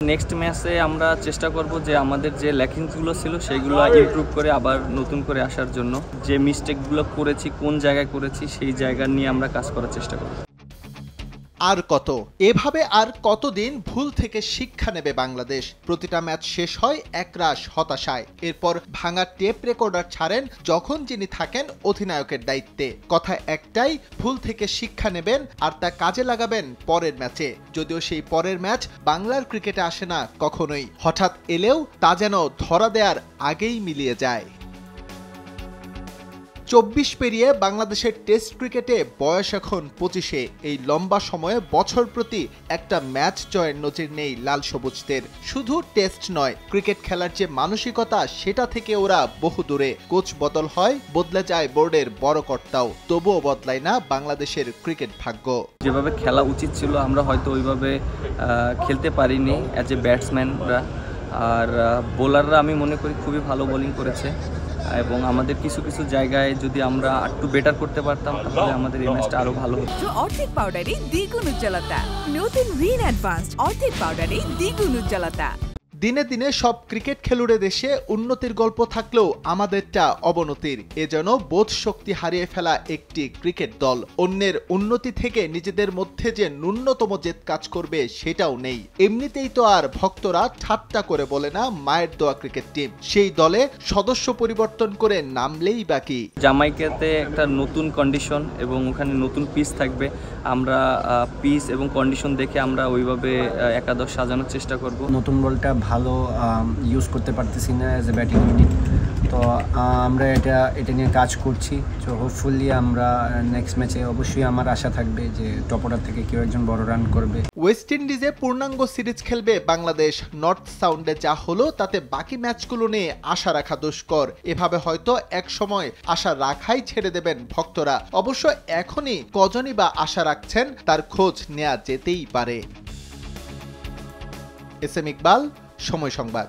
Next ম্যাচে আমরা চেষ্টা করব যে আমাদের যে ল্যাকিংসগুলো ছিল সেগুলো ইমপ্রুভ করে আবার নতুন করে আসার জন্য। যে মিস্টেকগুলো করেছি, কোন জায়গায় করেছি, সেই জায়গা নিয়ে আমরা কাজ করার চেষ্টা করব। আর কত এভাবে আর কতদিন ভুল থেকে শিক্ষা নেবে বাংলাদেশ? প্রতিটা ম্যাচ শেষ হয় একরাশ হতাশায়। এরপর ভাঙা টেপ রেকর্ডার ছাড়েন যখন যিনি থাকেন অধিনায়কের দায়িত্বে। কথা একটাই, ভুল থেকে শিক্ষা নেবেন আর তা কাজে লাগাবেন পরের ম্যাচে। যদিও সেই পরের ম্যাচ বাংলার ক্রিকেটে আসে না কখনোই, হঠাৎ এলেও তা যেন ধরা দেওয়ার আগেই মিলিয়ে যায়। 24 পেরিয়ে বাংলাদেশের টেস্ট ক্রিকেটে বয়স এখন 25-এ। এই লম্বা সময়ে বছর প্রতি একটা ম্যাচ জয়ের নজির নেই লাল সবুজদের। শুধু টেস্ট নয়, ক্রিকেট খেলার যে মানসিকতা সেটা থেকে ওরা বহু দূরে। কোচ বদল হয়, বদলে যায় বোর্ডের বড় কর্তাও, তবুও বদলায় না বাংলাদেশের ক্রিকেট ভাগ্য। যেভাবে খেলা উচিত ছিল আমরা হয়তো ওইভাবে খেলতে পারিনি অ্যাজ এ ব্যাটসম্যানরা। আর বোলাররা আমি মনে করি খুবই ভালো বোলিং করেছে এবং আমাদের কিছু কিছু জায়গায় যদি আমরা একটু বেটার করতে পারতাম তাহলে আমাদের এই ম্যাচটা আরো ভালো হতো। অর্ধেক পাউডারে দ্বিগুণ উজ্জ্বলতা, নতুন রিন অ্যাডভান্সড অর্ধেক পাউডারে দ্বিগুণ উজ্জ্বলতা। দিনে দিনে সব ক্রিকেট খেলুড়ে দেশে উন্নতির গল্প থাকলেও আমাদেরটা অবনতির। এ যেন বোধ শক্তি হারিয়ে ফেলা একটি ক্রিকেট দল। অন্যের উন্নতি থেকে নিজেদের মধ্যে যে ন্যূনতম জেদ কাজ করবে সেটাও নেই। এমনিতেই তো আর ভক্তরা ঠাট্টা করে বলে না মায়ের দোয়া ক্রিকেট টিম। সেই দলে সদস্য পরিবর্তন করে নামলেই বাকি। জামাইকাতে একটা নতুন কন্ডিশন এবং ওখানে নতুন পিচ থাকবে। আমরা পিচ এবং কন্ডিশন দেখে আমরা ওইভাবে একাদশ সাজানোর চেষ্টা করব। নতুন বলটা ভালো ইউজ করতে পারতেছি না অ্যাজ এ ব্যাটিং ইউনিট, তো আমরা এটা নিয়ে কাজ করছি। তো হোপফুলি আমরা নেক্সট ম্যাচে অবশ্যই আমার আশা থাকবে যে টপ অর্ডার থেকে কেউ একজন বড় রান করবে। ওয়েস্ট ইন্ডিজে পূর্ণাঙ্গ সিরিজ খেলবে বাংলাদেশ। নর্থ সাউন্ডে যা হলো তাতে বাকি ম্যাচগুলো নিয়ে আশা রাখা দুষ্কর। এভাবে হয়তো এক সময় আশা রাখাই ছেড়ে দেবেন ভক্তরা। অবশ্য এখনই কজনই বা আশা রাখছেন তার খোঁজ নেওয়া যেতেই পারে। এস এম ইকবাল, সময় সংবাদ।